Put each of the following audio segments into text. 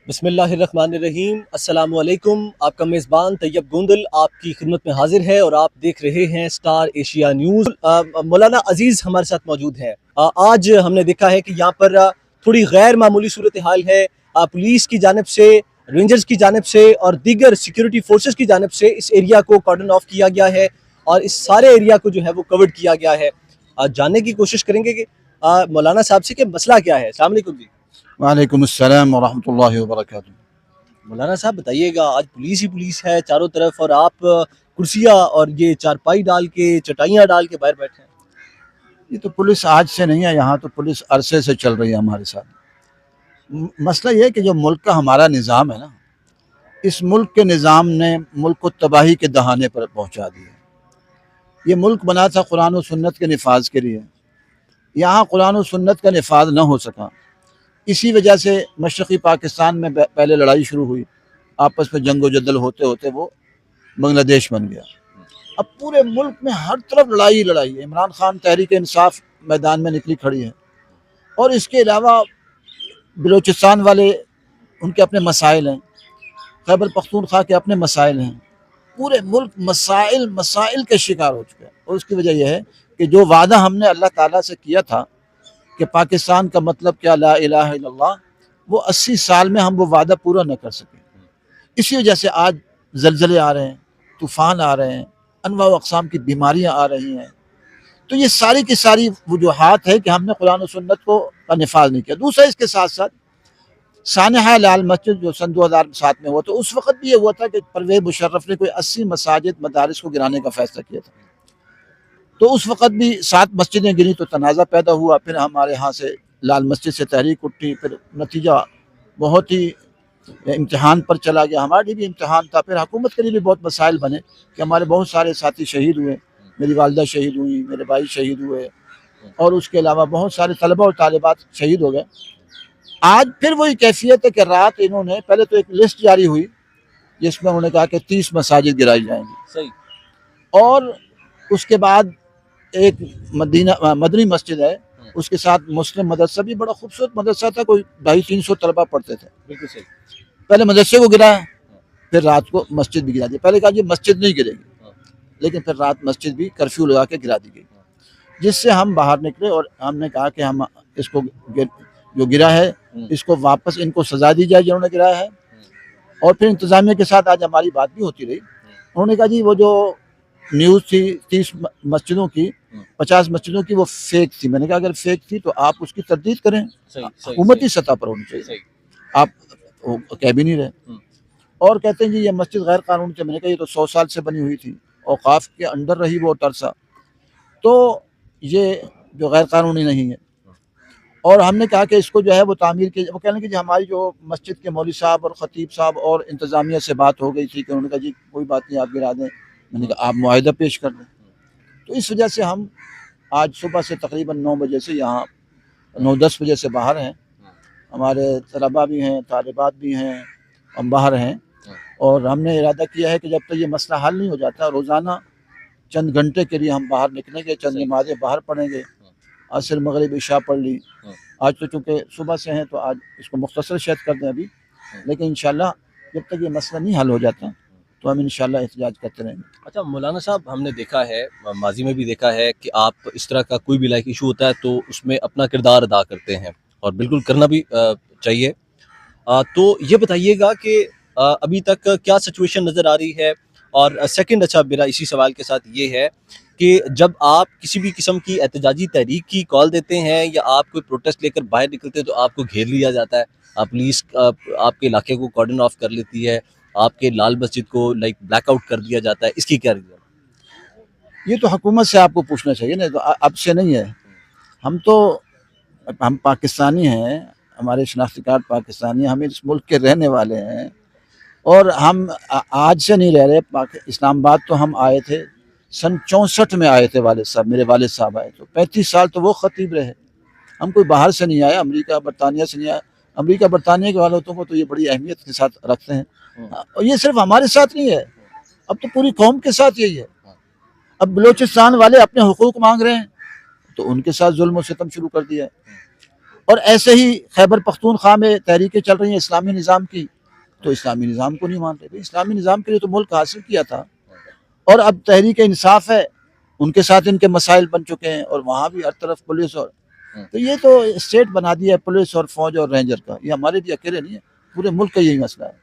بسم اللہ الرحمن الرحیم، السلام علیکم۔ آپ کا میزبان طیب گوندل آپ کی خدمت میں حاضر ہے اور آپ دیکھ رہے ہیں سٹار ایشیا نیوز۔ مولانا عزیز ہمارے ساتھ موجود ہیں۔ آج ہم نے دیکھا ہے کہ یہاں پر تھوڑی غیر معمولی صورتحال ہے۔ پولیس کی جانب سے، رینجرز کی جانب سے اور دیگر سیکیورٹی فورسز کی جانب سے اس ایریا کو کارڈن آف کیا گیا ہے اور اس سارے ایریا کو جو ہے وہ کورڈ کیا گیا ہے۔ جاننے کی کوشش کریں گے کہ مولانا صاحب سے کہ مسئلہ کیا ہے۔ السلام علیکم جی۔ وعلیکم السلام ورحمۃ اللہ وبرکاتہ۔ مولانا صاحب بتائیے گا، آج پولیس ہی پولیس ہے چاروں طرف اور آپ کرسیاں اور یہ چارپائی ڈال کے، چٹائیاں ڈال کے باہر بیٹھے ہیں۔ یہ تو پولیس آج سے نہیں ہے، یہاں تو پولیس عرصے سے چل رہی ہے ہمارے ساتھ۔ مسئلہ یہ ہے کہ جو ملک کا ہمارا نظام ہے نا، اس ملک کے نظام نے ملک کو تباہی کے دہانے پر پہنچا دیا۔ یہ ملک بنا تھا قرآن و سنت کے نفاذ کے لیے، یہاں قرآن و سنت کا نفاذ نہ ہو سکا۔ اسی وجہ سے مشرقی پاکستان میں پہلے لڑائی شروع ہوئی، آپس میں جنگ و جدل ہوتے ہوتے وہ بنگلہ دیش بن گیا۔ اب پورے ملک میں ہر طرف لڑائی لڑائی ہے۔ عمران خان تحریک انصاف میدان میں نکلی کھڑی ہے، اور اس کے علاوہ بلوچستان والے، ان کے اپنے مسائل ہیں، خیبر پختونخوا کے اپنے مسائل ہیں۔ پورے ملک مسائل کے شکار ہو چکے ہیں، اور اس کی وجہ یہ ہے کہ جو وعدہ ہم نے اللہ تعالیٰ سے کیا تھا کہ پاکستان کا مطلب کیا لا الہ الا اللہ، وہ 80 سال میں ہم وہ وعدہ پورا نہ کر سکے۔ اسی وجہ سے آج زلزلے آ رہے ہیں، طوفان آ رہے ہیں، انواع و اقسام کی بیماریاں آ رہی ہیں۔ تو یہ ساری کی ساری وجوہات ہے کہ ہم نے قرآن و سنت کا نفاذ نہیں کیا۔ دوسرا اس کے ساتھ ساتھ سانحہ لال مسجد جو سن 2007 میں ہوا، تو اس وقت بھی یہ ہوا تھا کہ پرویز مشرف نے کوئی 80 مساجد مدارس کو گرانے کا فیصلہ کیا تھا، تو اس وقت بھی 7 مسجدیں گری تو تنازع پیدا ہوا۔ پھر ہمارے ہاں سے لال مسجد سے تحریک اٹھی، پھر نتیجہ بہت ہی امتحان پر چلا گیا، ہمارے لیے بھی امتحان تھا۔ پھر حکومت کے لیے بھی بہت مسائل بنے کہ ہمارے بہت سارے ساتھی شہید ہوئے، میری والدہ شہید ہوئی، میرے بھائی شہید ہوئے، اور اس کے علاوہ بہت سارے طلبہ اور طالبات شہید ہو گئے۔ آج پھر وہی کیفیت ہے کہ رات انہوں نے پہلے تو ایک لسٹ جاری ہوئی جس میں انہوں نے کہا کہ 30 مساجد گرائی جائیں گی، صحیح۔ اور اس کے بعد ایک مدنی مسجد ہے، اس کے ساتھ مسلم مدرسہ بھی، بڑا خوبصورت مدرسہ تھا، کوئی 250-300 طلبہ پڑھتے تھے۔ بالکل صحیح۔ پہلے مدرسے کو گرایا، پھر رات کو مسجد بھی گرا دی۔ پہلے کہا یہ مسجد نہیں گرے گی، لیکن پھر رات مسجد بھی کرفیو لگا کے گرا دی گئی، جس سے ہم باہر نکلے اور ہم نے کہا کہ ہم اس کو جو گرا ہے اس کو واپس ان کو سزا دی جائے جنہوں نے گرایا ہے۔ اور پھر انتظامیہ کے ساتھ آج ہماری بات بھی ہوتی رہی، انہوں نے کہا جی وہ جو نیوز تھی 30 مسجدوں کی، 50 مسجدوں کی، وہ فیک تھی۔ میں نے کہا اگر فیک تھی تو آپ اس کی تردید کریں، حکومتی سطح پر ہونی چاہیے، آپ کہہ بھی نہیں رہے۔ اور کہتے ہیں جی یہ مسجد غیر قانونی تھی۔ میں نے کہا یہ تو 100 سال سے بنی ہوئی تھی، اوقاف کے اندر رہی وہ ترسا، تو یہ جو غیر قانونی نہیں ہے۔ اور ہم نے کہا کہ اس کو جو ہے وہ تعمیر کی، وہ کہنے کہ جی ہماری جو مسجد کے مولوی صاحب اور خطیب صاحب اور انتظامیہ سے بات ہو گئی تھی کہ انہوں نے کہا جی کوئی بات نہیں، آپ گرا دیں۔ میں نے کہا آپ معاہدہ پیش کر دیں۔ تو اس وجہ سے ہم آج صبح سے تقریباً 9 بجے سے یہاں 9-10 بجے سے باہر ہیں، ہمارے طلباء بھی ہیں، طالبات بھی ہیں، ہم باہر ہیں، اور ہم نے ارادہ کیا ہے کہ جب تک یہ مسئلہ حل نہیں ہو جاتا روزانہ چند گھنٹے کے لیے ہم باہر نکلیں گے، چند نمازیں باہر پڑھیں گے، عصر مغرب عشاء پڑھ لی۔ آج تو چونکہ صبح سے ہیں تو آج اس کو مختصر شاید کر دیں ابھی، لیکن انشاءاللہ جب تک یہ مسئلہ نہیں حل ہو جاتا تو ہم انشاءاللہ احتجاج کرتے رہیں گے۔ اچھا مولانا صاحب، ہم نے دیکھا ہے، ماضی میں بھی دیکھا ہے کہ آپ اس طرح کا کوئی بھی لائک ایشو ہوتا ہے تو اس میں اپنا کردار ادا کرتے ہیں، اور بالکل کرنا بھی چاہیے۔ تو یہ بتائیے گا کہ ابھی تک کیا سچویشن نظر آ رہی ہے؟ اور سیکنڈ، اچھا میرا اسی سوال کے ساتھ یہ ہے کہ جب آپ کسی بھی قسم کی احتجاجی تحریک کی کال دیتے ہیں یا آپ کوئی پروٹیسٹ لے کر باہر نکلتے ہیں تو آپ کو گھیر لیا جاتا ہے، پولیس آپ کے علاقے کو کارڈن آف کر لیتی ہے، آپ کے لال مسجد کو بلیک آؤٹ کر دیا جاتا ہے، اس کی کیا ریزن؟ یہ تو حکومت سے آپ کو پوچھنا چاہیے نا، تو اب سے نہیں ہے۔ ہم پاکستانی ہیں، ہمارے شناختی کارڈ پاکستانی ہیں، ہم اس ملک کے رہنے والے ہیں، اور ہم آج سے نہیں رہ رہے۔ اسلام آباد تو ہم آئے تھے سن 64 میں آئے تھے، والد صاحب، میرے والد صاحب آئے تو 35 سال تو وہ خطیب رہے۔ ہم کوئی باہر سے نہیں آئے، امریکہ برطانیہ سے نہیں آئے۔ امریکہ برطانیہ کے والوں کو تو یہ بڑی اہمیت کے ساتھ رکھتے ہیں، اور یہ صرف ہمارے ساتھ نہیں ہے، اب تو پوری قوم کے ساتھ یہی ہے۔ اب بلوچستان والے اپنے حقوق مانگ رہے ہیں تو ان کے ساتھ ظلم و ستم شروع کر دیا ہے، اور ایسے ہی خیبر پختونخوا میں تحریکیں چل رہی ہیں اسلامی نظام کی، تو اسلامی نظام کو نہیں مان رہے. اسلامی نظام کے لیے تو ملک حاصل کیا تھا، اور اب تحریک انصاف ہے، ان کے ساتھ ان کے مسائل بن چکے ہیں، اور وہاں بھی ہر طرف پولیس. اور تو یہ تو اسٹیٹ بنا دیا ہے پولیس اور فوج اور رینجر کا. یہ ہمارے بھی اکیلے نہیں ہے، پورے ملک کا یہی مسئلہ ہے.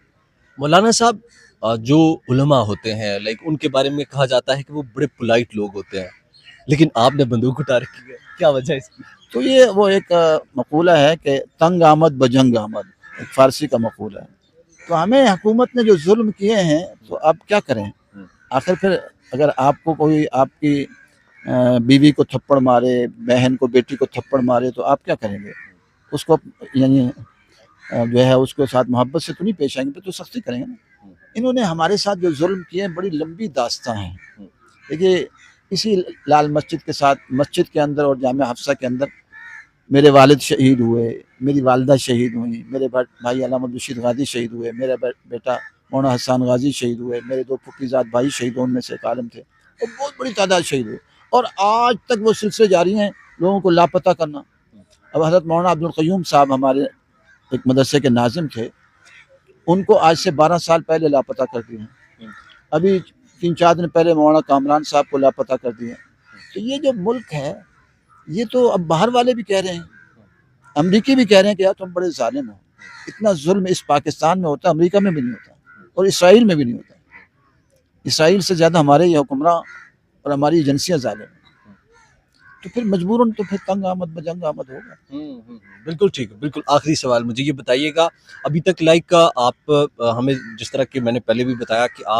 مولانا صاحب جو علماء ہوتے ہیں لائک ان کے بارے میں کہا جاتا ہے کہ وہ بڑے پولائٹ لوگ ہوتے ہیں، لیکن آپ نے بندوق اٹھا رکھی ہے، کیا وجہ ہے اس کی؟ تو یہ وہ ایک مقولہ ہے کہ تنگ آمد بجنگ آمد، ایک فارسی کا مقولہ ہے. تو ہمیں حکومت نے جو ظلم کیے ہیں تو اب کیا کریں. آخر پھر اگر آپ کو کوئی آپ کی بیوی کو تھپڑ مارے، بہن کو بیٹی کو تھپڑ مارے، تو آپ کیا کریں گے؟ اس کو یعنی جو ہے اس کے ساتھ محبت سے تو نہیں پیش آئیں گے، تو سختی کریں گے نا. انہوں نے ہمارے ساتھ جو ظلم کیے ہیں بڑی لمبی داستان ہیں. دیکھیے اسی لال مسجد کے ساتھ، مسجد کے اندر اور جامعہ حفصہ کے اندر میرے والد شہید ہوئے، میری والدہ شہید ہوئیں، میرے بھائی علامہ عبدالرشید غازی شہید ہوئے، میرا بیٹا مولانا حسان غازی شہید ہوئے، میرے 2 پھپھی زاد بھائی شہید ہوئے، ان میں سے ایک عالم تھے، اور بہت بڑی تعداد شہید ہوئے. اور آج تک وہ سلسلے جاری ہیں لوگوں کو لاپتہ کرنا. اب حضرت مولانا عبدالقیوم صاحب ہمارے ایک مدرسے کے ناظم تھے، ان کو آج سے 12 سال پہلے لاپتہ کر دیے ہیں. ابھی 3-4 دن پہلے مولانا کامران صاحب کو لاپتہ کر دیے. تو یہ جو ملک ہے یہ تو اب باہر والے بھی کہہ رہے ہیں، امریکی بھی کہہ رہے ہیں کہ یار تم بڑے ظالم ہو. اتنا ظلم اس پاکستان میں ہوتا ہے، امریکہ میں بھی نہیں ہوتا، اور اسرائیل میں بھی نہیں ہوتا. اسرائیل سے زیادہ ہمارے یہ حکمراں اور ہماری ایجنسیاں ظالم ہیں. تو پھر مجبوراً تو پھر تنگ آمد بجنگ آمد ہوگا. بالکل ٹھیک ہے. بالکل آخری سوال مجھے یہ بتائیے گا، ابھی تک لائک آپ ہمیں جس طرح کہ میں نے پہلے بھی بتایا کہ آپ